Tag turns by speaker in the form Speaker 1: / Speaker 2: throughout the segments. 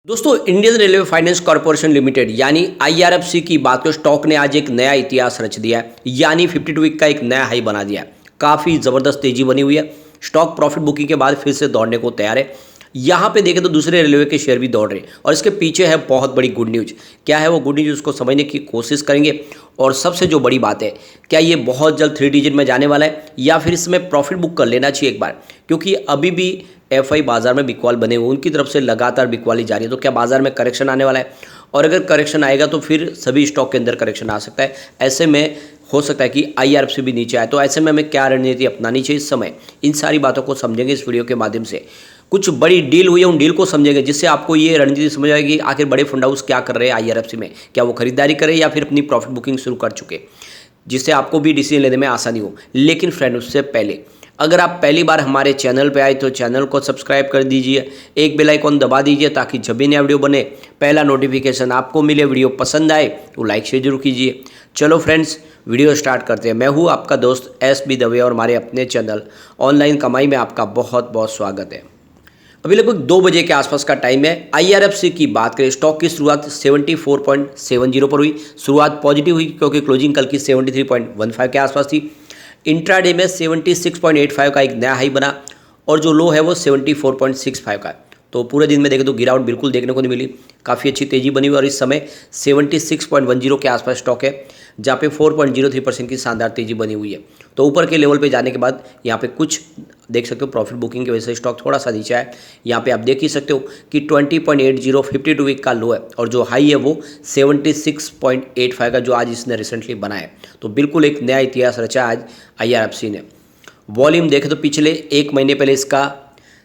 Speaker 1: दोस्तों, Indian railway finance corporation limited यानी IRFC की बात करें, स्टॉक ने आज एक नया इतिहास रच दिया है। यानी 52 वीक का एक नया हाई बना दिया है। काफ़ी ज़बरदस्त तेजी बनी हुई है। स्टॉक प्रॉफिट बुकिंग के बाद फिर से दौड़ने को तैयार है। यहाँ पे देखें तो दूसरे रेलवे के शेयर भी दौड़ रहे हैं और इसके पीछे है बहुत बड़ी गुड न्यूज। क्या है वो गुड न्यूज, उसको समझने की कोशिश करेंगे। और सबसे जो बड़ी बात है, क्या ये बहुत जल्द 3 डिजिट में जाने वाला है या फिर इसमें प्रॉफिट बुक कर लेना चाहिए एक बार, क्योंकि अभी भी एफआई बाजार में बिकवाल बने हुए, उनकी तरफ से लगातार बिकवाली जारी है। तो क्या बाजार में करेक्शन आने वाला है? और अगर करेक्शन आएगा तो फिर सभी स्टॉक के अंदर करेक्शन आ सकता है। ऐसे में हो सकता है कि आईआरएफसी भी नीचे आए। तो ऐसे में हमें क्या रणनीति अपनानी चाहिए इस समय, इन सारी बातों को समझेंगे इस वीडियो के माध्यम से। कुछ बड़ी डील हुई है, उन डील को समझेंगे जिससे आपको ये रणनीति समझ आएगी आखिर बड़े फंड हाउस क्या कर रहे हैं आईआरएफसी में। क्या वो खरीदारी करें या फिर अपनी प्रॉफिट बुकिंग शुरू कर चुके, जिससे आपको भी डिसीजन लेने में आसानी हो। लेकिन फ्रेंड, उससे पहले अगर आप पहली बार हमारे चैनल पे आए तो चैनल को सब्सक्राइब कर दीजिए, एक बेल आइकॉन दबा दीजिए ताकि जब भी नया वीडियो बने पहला नोटिफिकेशन आपको मिले। वीडियो पसंद आए तो लाइक शेयर जरूर कीजिए। चलो फ्रेंड्स, वीडियो स्टार्ट करते हैं। मैं हूँ आपका दोस्त एस.बी. दवे और हमारे अपने चैनल ऑनलाइन कमाई में आपका बहुत बहुत स्वागत है। अभी लगभग 2 बजे के आसपास का टाइम है। आईआरएफसी की बात करें, स्टॉक की शुरुआत 74.70 पर हुई। शुरुआत पॉजिटिव हुई क्योंकि क्लोजिंग कल की 73.15 के आसपास थी। इंट्राडे में 76.85 का एक नया हाई बना और जो लो है वो 74.65 का है। तो पूरे दिन में देखें तो गिरावट बिल्कुल देखने को नहीं मिली, काफ़ी अच्छी तेजी बनी हुई और इस समय 76.10 के आसपास स्टॉक है, जहाँ पे 4.03% की शानदार तेजी बनी हुई है। तो ऊपर के लेवल पे जाने के बाद यहाँ पे कुछ देख सकते हो प्रॉफिट बुकिंग की वजह से स्टॉक थोड़ा सा नीचे है। यहाँ पे आप देख ही सकते हो कि 20.80 52 वीक का लो है और जो हाई है वो 76.85 का जो आज इसने रिसेंटली बनाया है। तो बिल्कुल एक नया इतिहास रचा आज आईआरएफसी ने। वॉल्यूम देखें तो पिछले एक महीने पहले इसका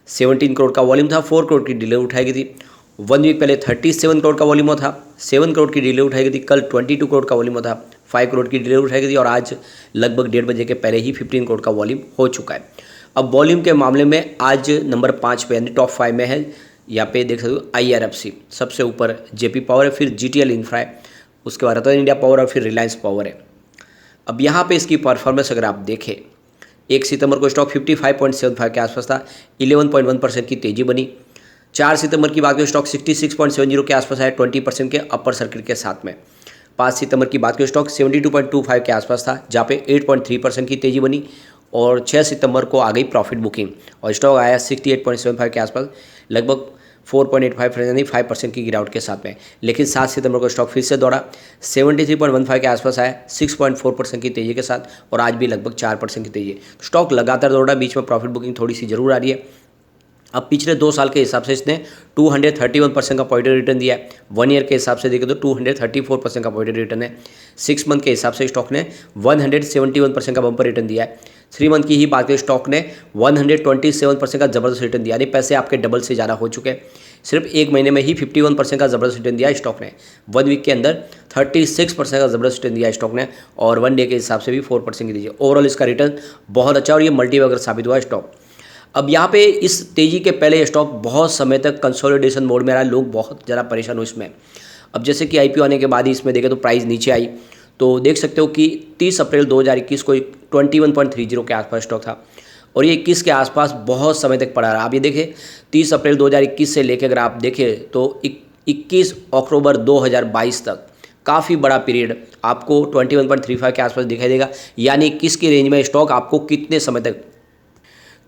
Speaker 1: 17 करोड़ का वॉल्यूम था, 4 करोड़ की डिले उठाई गई थी। 1 वीक पहले 37 करोड़ का वॉल्यूम था, 7 करोड़ की डिले उठाई गई थी। कल 22 करोड़ का वॉल्यूम था, 5 करोड़ की डिले उठाई गई थी और आज लगभग 1:30 बजे के पहले ही 15 करोड़ का वॉल्यूम हो चुका है। अब वॉल्यूम के मामले में आज नंबर 5 पे यानी टॉप 5 में है। यहाँ पे देख सकते हो आईआरएफसी सबसे ऊपर, जेपी पावर है, फिर जीटीएल इंफ्रा है, उसके बाद रतन इंडिया पावर और फिर रिलायंस पावर है। अब यहाँ पे इसकी परफॉर्मेंस अगर आप देखें, 1 सितंबर को स्टॉक 55.75 के आसपास था, 11.1% की तेजी बनी। 4 सितंबर की बात करें, स्टॉक 66.70 के आसपास आया, 20% के अपर सर्किट के साथ में। 5 सितंबर की बात करें, स्टॉक 72.25 के आसपास था, जहाँ पे 8.3% की तेजी बनी। और 6 सितंबर को आ गई प्रॉफिट बुकिंग और स्टॉक आया 68.75 के आसपास, लगभग 4.85% यानी 5% की गिरावट के साथ में। लेकिन 7 सितंबर को स्टॉक फिर से दौड़ा, 73.15 के आसपास आया, 6.4% की तेज़ी के साथ और आज भी लगभग 4% की तेज़ी। स्टॉक लगातार दौड़ा, बीच में प्रॉफिट बुकिंग थोड़ी सी जरूर आ रही है। अब पिछले 2 साल के हिसाब से इसने 231% का पॉजिटिव रिटर्न दिया है। 1 ईयर के हिसाब से देखें तो 234% का पॉजिटिव रिटर्न है। 6 मंथ के हिसाब से स्टॉक ने 171% का बम्पर रिटर्न दिया है। 3 मंथ की ही बात करें, स्टॉक ने 127% का ज़बरदस्त रिटर्न दिया, यानी पैसे आपके डबल से ज़्यादा हो चुके हैं। सिर्फ 1 महीने में ही 51% का ज़बरदस्त रिटर्न दिया स्टॉक ने। 1 वीक के अंदर 36% का ज़बरदस्त रिटर्न दिया स्टॉक ने और 1 डे के हिसाब से भी 4% की दीजिए। ओवरऑल इसका रिटर्न बहुत अच्छा और ये मल्टीबैगर साबित हुआ स्टॉक। अब यहाँ पे इस तेज़ी के पहले स्टॉक बहुत समय तक कंसोलिडेशन मोड में रहा, लोग बहुत ज़्यादा परेशान हुए इसमें। अब जैसे कि आईपीओ आने के बाद ही इसमें देखें तो प्राइस नीचे आई, तो देख सकते हो कि 30 अप्रैल 2021 को 21.30 के आसपास स्टॉक था और ये 21 के आसपास बहुत समय तक पड़ा रहा। आप ये देखें 30 अप्रैल 2021 से लेकर अगर आप देखें तो 21 अक्टूबर 2022 तक काफ़ी बड़ा पीरियड आपको 21.35 के आसपास दिखाई देगा। यानी 21 की रेंज में स्टॉक आपको कितने समय तक,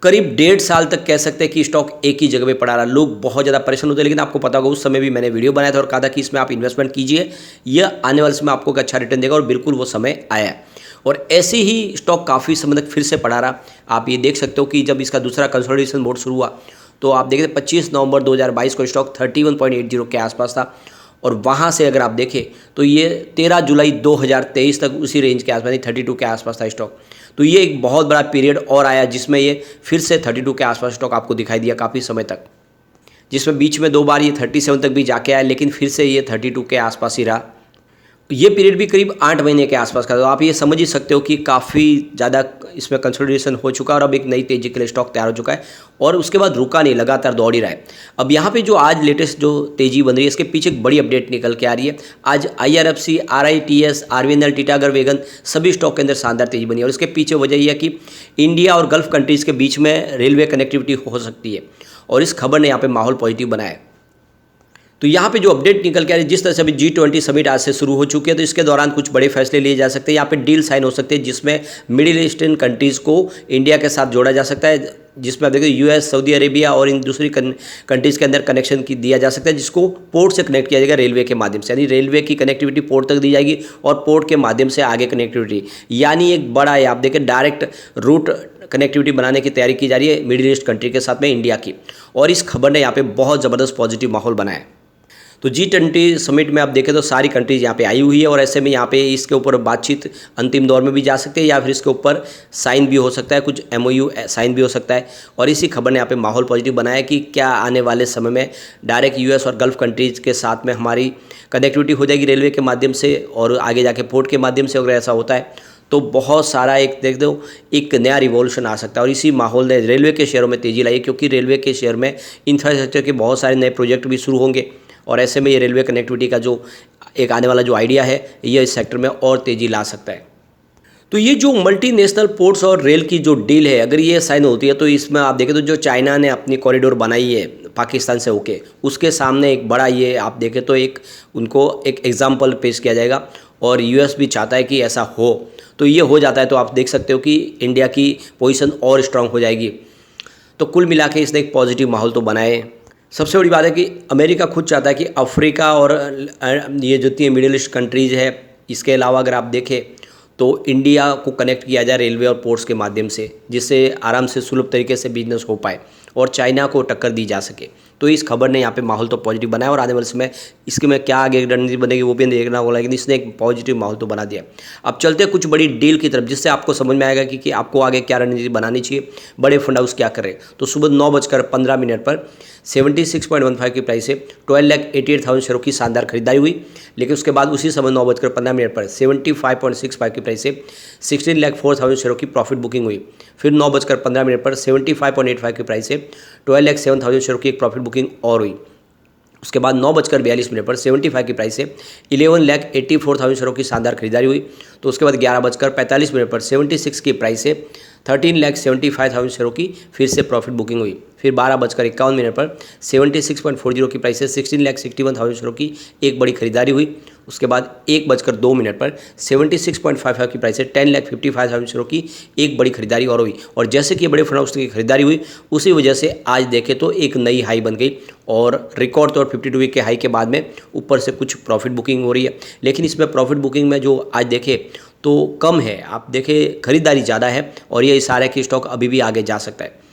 Speaker 1: करीब 1.5 साल तक कह सकते हैं कि स्टॉक एक ही जगह पे पड़ा रहा। लोग बहुत ज़्यादा परेशान होते हैं, लेकिन आपको पता होगा उस समय भी मैंने वीडियो बनाया था और कहा था कि इसमें आप इन्वेस्टमेंट कीजिए, यह आने वाले समय आपको एक अच्छा रिटर्न देगा और बिल्कुल वो समय आया है। और ऐसे ही स्टॉक काफ़ी समय तक फिर से पड़ा रहा। आप ये देख सकते हो कि जब इसका दूसरा कंसोलिडेशन मोड शुरू हुआ तो आप देखते 25 नवंबर 2022 को स्टॉक 31.80 के आसपास था और वहाँ से अगर आप देखें तो ये 13 जुलाई 2023 तक उसी रेंज के आसपास, 32 के आसपास था स्टॉक। तो ये एक बहुत बड़ा पीरियड और आया जिसमें ये फिर से 32 के आसपास स्टॉक आपको दिखाई दिया काफ़ी समय तक, जिसमें बीच में 2 बार ये 37 तक भी जाके आया, लेकिन फिर से ये 32 के आसपास ही रहा। ये पीरियड भी करीब 8 महीने के आसपास का। तो आप ये समझ ही सकते हो कि काफ़ी ज़्यादा इसमें कंसोलिडेशन हो चुका है और अब एक नई तेजी के लिए स्टॉक तैयार हो चुका है और उसके बाद रुका नहीं, लगातार दौड़ ही रहा है। अब यहाँ पे जो आज लेटेस्ट जो तेजी बन रही है, इसके पीछे एक बड़ी अपडेट निकल के आ रही है। आज आईआरएफसी, आरआईटीएस, आरवीएनएल, टिटागढ़ वैगन सभी स्टॉक के अंदर शानदार तेजी बनी है और इसके पीछे वजह यह है कि इंडिया और गल्फ कंट्रीज़ के बीच में रेलवे कनेक्टिविटी हो सकती है और इस खबर ने यहाँ पर माहौल पॉजिटिव बनाया है। तो यहाँ पे जो अपडेट निकल के आ रही है, जिस तरह से अभी G20 समिट आज से शुरू हो चुकी है, तो इसके दौरान कुछ बड़े फैसले लिए जा सकते हैं। यहाँ पे डील साइन हो सकते हैं जिसमें मिडिल ईस्टर्न कंट्रीज़ को इंडिया के साथ जोड़ा जा सकता है, जिसमें आप देखिए यूएस, सऊदी अरेबिया और इन दूसरी कंट्रीज़ के अंदर कनेक्शन की दिया जा सकता है, जिसको पोर्ट से कनेक्ट किया जाएगा रेलवे के माध्यम से। यानी रेलवे की कनेक्टिविटी पोर्ट तक दी जाएगी और पोर्ट के माध्यम से आगे कनेक्टिविटी, यानी एक बड़ा है, आप देखें डायरेक्ट रूट कनेक्टिविटी बनाने की तैयारी की जा रही है मिडिल ईस्ट कंट्री के साथ में इंडिया की। और इस खबर ने यहाँ पे बहुत ज़बरदस्त पॉजिटिव माहौल बनाया है। तो G20 समिट में आप देखें तो सारी कंट्रीज यहाँ पे आई हुई है और ऐसे में यहाँ पे इसके ऊपर बातचीत अंतिम दौर में भी जा सकते हैं या फिर इसके ऊपर साइन भी हो सकता है, कुछ MOU साइन भी हो सकता है। और इसी खबर ने यहाँ पे माहौल पॉजिटिव बनाया कि क्या आने वाले समय में डायरेक्ट US और गल्फ कंट्रीज़ के साथ में हमारी कनेक्टिविटी हो जाएगी रेलवे के माध्यम से और आगे जाके पोर्ट के माध्यम से। अगर ऐसा होता है तो बहुत सारा एक देख दो एक नया रिवॉल्यूशन आ सकता है। और इसी माहौल ने रेलवे के शेयरों में तेज़ी लाई, क्योंकि रेलवे के शेयर में इंफ्रास्ट्रक्चर के बहुत सारे नए प्रोजेक्ट भी शुरू होंगे और ऐसे में ये रेलवे कनेक्टिविटी का जो एक आने वाला जो आइडिया है ये इस सेक्टर में और तेज़ी ला सकता है। तो ये जो मल्टीनेशनल पोर्ट्स और रेल की जो डील है, अगर ये साइन होती है तो इसमें आप देखें तो जो चाइना ने अपनी कॉरिडोर बनाई है पाकिस्तान से होके, उसके सामने एक बड़ा ये आप देखें तो एक उनको एक एग्जाम्पल पेश किया जाएगा। और US भी चाहता है कि ऐसा हो, तो ये हो जाता है तो आप देख सकते हो कि इंडिया की पोजीशन और स्ट्रांग हो जाएगी। तो कुल मिला के इसने एक पॉजिटिव माहौल तो बनाए। सबसे बड़ी बात है कि अमेरिका खुद चाहता है कि अफ्रीका और ये जो तीन मिडिल ईस्ट कंट्रीज़ है, इसके अलावा अगर आप देखें तो इंडिया को कनेक्ट किया जाए रेलवे और पोर्ट्स के माध्यम से, जिससे आराम से सुलभ तरीके से बिजनेस हो पाए और चाइना को टक्कर दी जा सके। तो इस खबर ने यहाँ पे माहौल तो पॉजिटिव बनाया और आने वाले समय इसके में क्या आगे रणनीति बनेगी वो भी देखना होगा, लेकिन इसने एक पॉजिटिव माहौल तो बना दिया। अब चलते हैं कुछ बड़ी डील की तरफ, जिससे आपको समझ में आएगा कि आपको आगे क्या रणनीति बनानी चाहिए, बड़े फंड हाउस क्या कर रहे हैं। तो सुबह 9:15 पर 76.15 की प्राइस से 12,88,000 शेयरों की शानदार खरीदारी हुई। लेकिन उसके बाद उसी समय 9:15 पर 75.65 की प्राइस से 16,04,000 शेयरों की प्रॉफिट बुकिंग हुई। फिर 9:15 पर 75.85 की प्राइस से 12,07,000 शेयरों की एक प्रॉफिट बुकिंग और हुई। उसके बाद 9:42 पर 75 की प्राइस से 11,84,000 शेयरों की शानदार खरीदारी हुई। तो उसके बाद 11:45 पर 76 की प्राइस से 13,75,000 शेयरों की फिर से प्रॉफिट बुकिंग हुई। फिर 12:51 पर 76.40 की प्राइस से 16,61,000 शेयरों की एक बड़ी खरीदारी हुई। उसके बाद 1:02 पर 76.55 की प्राइस से 10,55,000 शेयरों की एक बड़ी खरीदारी और हुई। और जैसे कि बड़े फंड हाउस की खरीदारी हुई, उसी वजह से आज देखें तो एक नई हाई बन गई और रिकॉर्ड तौर 52 वीक के हाई के बाद में ऊपर से कुछ प्रॉफिट बुकिंग हो रही है। लेकिन इसमें प्रॉफिट बुकिंग में जो आज देखें तो कम है, आप देखें खरीदारी ज़्यादा है और ये इशारा है कि स्टॉक अभी भी आगे जा सकता है।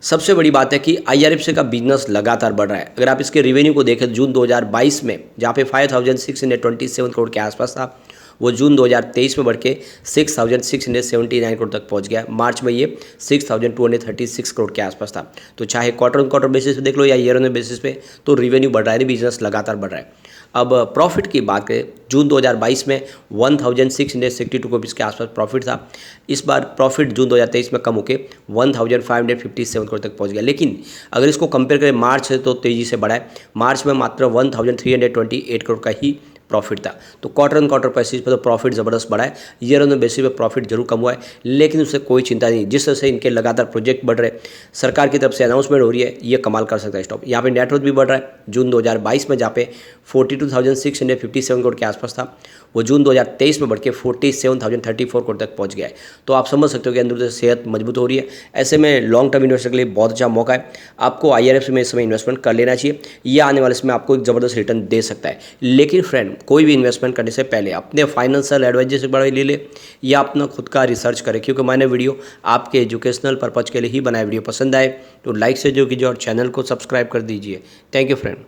Speaker 1: सबसे बड़ी बात है कि IRFC का बिजनेस लगातार बढ़ रहा है। अगर आप इसके रेवेन्यू को देखें जून 2022 में, जहाँ पे 5,627 करोड़ के आसपास था, वो जून 2023 में बढ़ के 6,679 करोड़ तक पहुंच गया। मार्च में ये 6,236 करोड़ के आसपास था। तो चाहे क्वार्टर ऑन क्वार्टर बेसिस पे देख लो या ईयर ऑन बेसिस पे, तो रेवेन्यू बढ़ रहा है, बिजनेस लगातार बढ़ रहा है। अब प्रॉफिट की बात करें, जून 2022 में 1,662 रुपीज़ के आसपास प्रॉफिट था। इस बार प्रॉफिट जून 2023 में कम होकर 1,557 करोड़ तक पहुंच गया। लेकिन अगर इसको कंपेयर करें मार्च से, तो तेज़ी से बढ़ा है। मार्च में मात्र 1,328 करोड़ का ही प्रॉफिट था। तो क्वार्टर ऑन क्वार्टर बेसिस पे तो प्रॉफिट ज़बरदस्त बढ़ा है। ईयर ऑन बेसिस पे प्रॉफिट जरूर कम हुआ है, लेकिन उससे कोई चिंता नहीं। जिस तरह से इनके लगातार प्रोजेक्ट बढ़ रहे, सरकार की तरफ से अनाउंसमेंट हो रही है, ये कमाल कर सकता है स्टॉक। यहाँ पे नेटवर्थ भी बढ़ रहा है। जून 2022 में जहाँ पे 42,657 करोड़ के आसपास था, वो जून 2023 में बढ़ के 47,034 करोड़ तक पहुँच गया है। तो आप समझ सकते हो कि अंदर से सेहत मजबूत हो रही है। ऐसे में लॉन्ग टर्म इन्वेस्टर के लिए बहुत अच्छा मौका है। आपको IRFC में इस समय इन्वेस्टमेंट कर लेना चाहिए। यह आने वाले समय आपको एक ज़बरदस्त रिटर्न दे सकता है। लेकिन फ्रेंड, कोई भी इन्वेस्टमेंट करने से पहले अपने फाइनेंशियल एडवाइजर से बड़ा ले ले या अपना खुद का रिसर्च करें, क्योंकि मैंने वीडियो आपके एजुकेशनल पर्पज़ के लिए ही बनाया। वीडियो पसंद आए तो लाइक से जो कीजिए और चैनल को सब्सक्राइब कर दीजिए। Thank you friend.